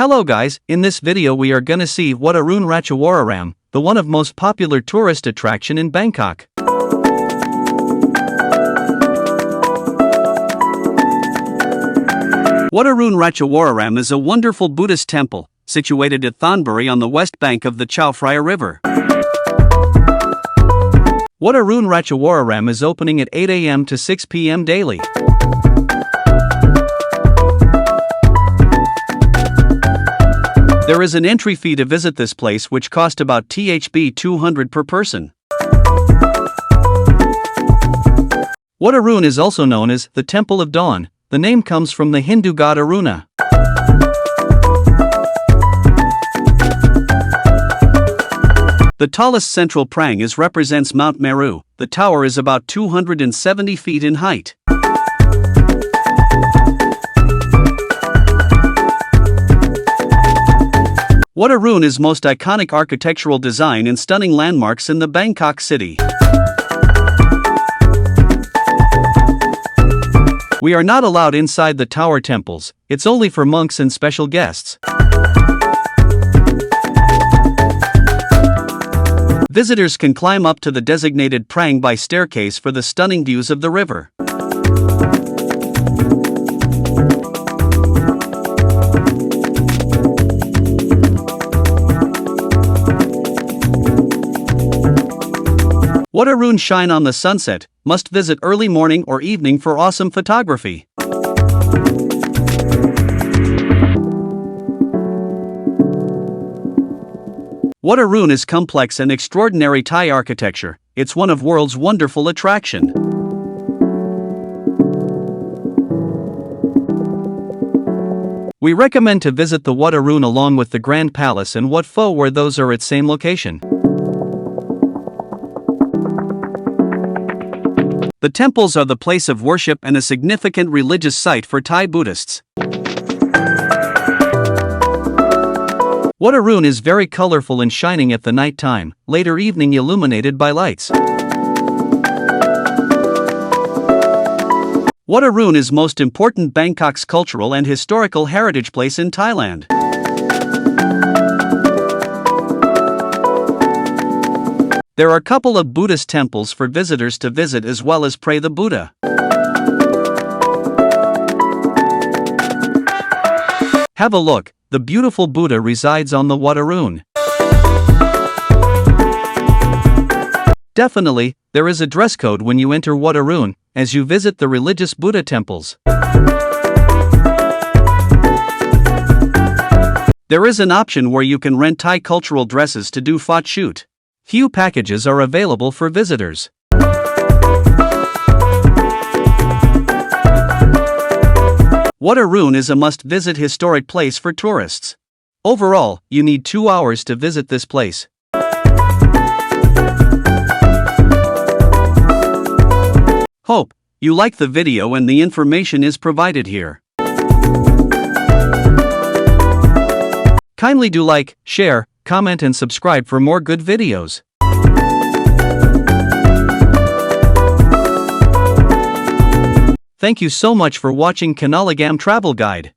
Hello guys, in this video we are gonna see Wat Arun Ratchawaram, the one of most popular tourist attraction in Bangkok. Wat Arun Ratchawaram is a wonderful Buddhist temple, situated at Thonburi on the west bank of the Chao Phraya River. Wat Arun Ratchawaram is opening at 8 a.m. to 6 p.m. daily. There is an entry fee to visit this place which cost about THB 200 per person. Wat Arun is also known as the Temple of Dawn. The name comes from the Hindu god Aruna. The tallest central prang represents Mount Meru. The tower is about 270 feet in height. Wat Arun is most iconic architectural design and stunning landmarks in the Bangkok city. We are not allowed inside the tower temples, it's only for monks and special guests. Visitors can climb up to the designated prang by staircase for the stunning views of the river. Wat Arun shine on the sunset, must visit early morning or evening for awesome photography. Wat Arun is complex and extraordinary Thai architecture. It's one of world's wonderful attraction. We recommend to visit the Wat Arun along with the Grand Palace and Wat Pho, where those are at same location. The temples are the place of worship and a significant religious site for Thai Buddhists. Wat Arun is very colorful and shining at the night time, later evening illuminated by lights. Wat Arun is most important Bangkok's cultural and historical heritage place in Thailand. There are a couple of Buddhist temples for visitors to visit as well as pray the Buddha. Have a look, the beautiful Buddha resides on the Wat Arun. Definitely, there is a dress code when you enter Wat Arun, as you visit the religious Buddha temples. There is an option where you can rent Thai cultural dresses to do photo shoot. Few packages are available for visitors. Wat Arun is a must-visit historic place for tourists. Overall, you need 2 hours to visit this place. Hope you like the video and the information is provided here. Kindly do like, share, comment and subscribe for more good videos. Thank you so much for watching Kanaulagam Travel Guide.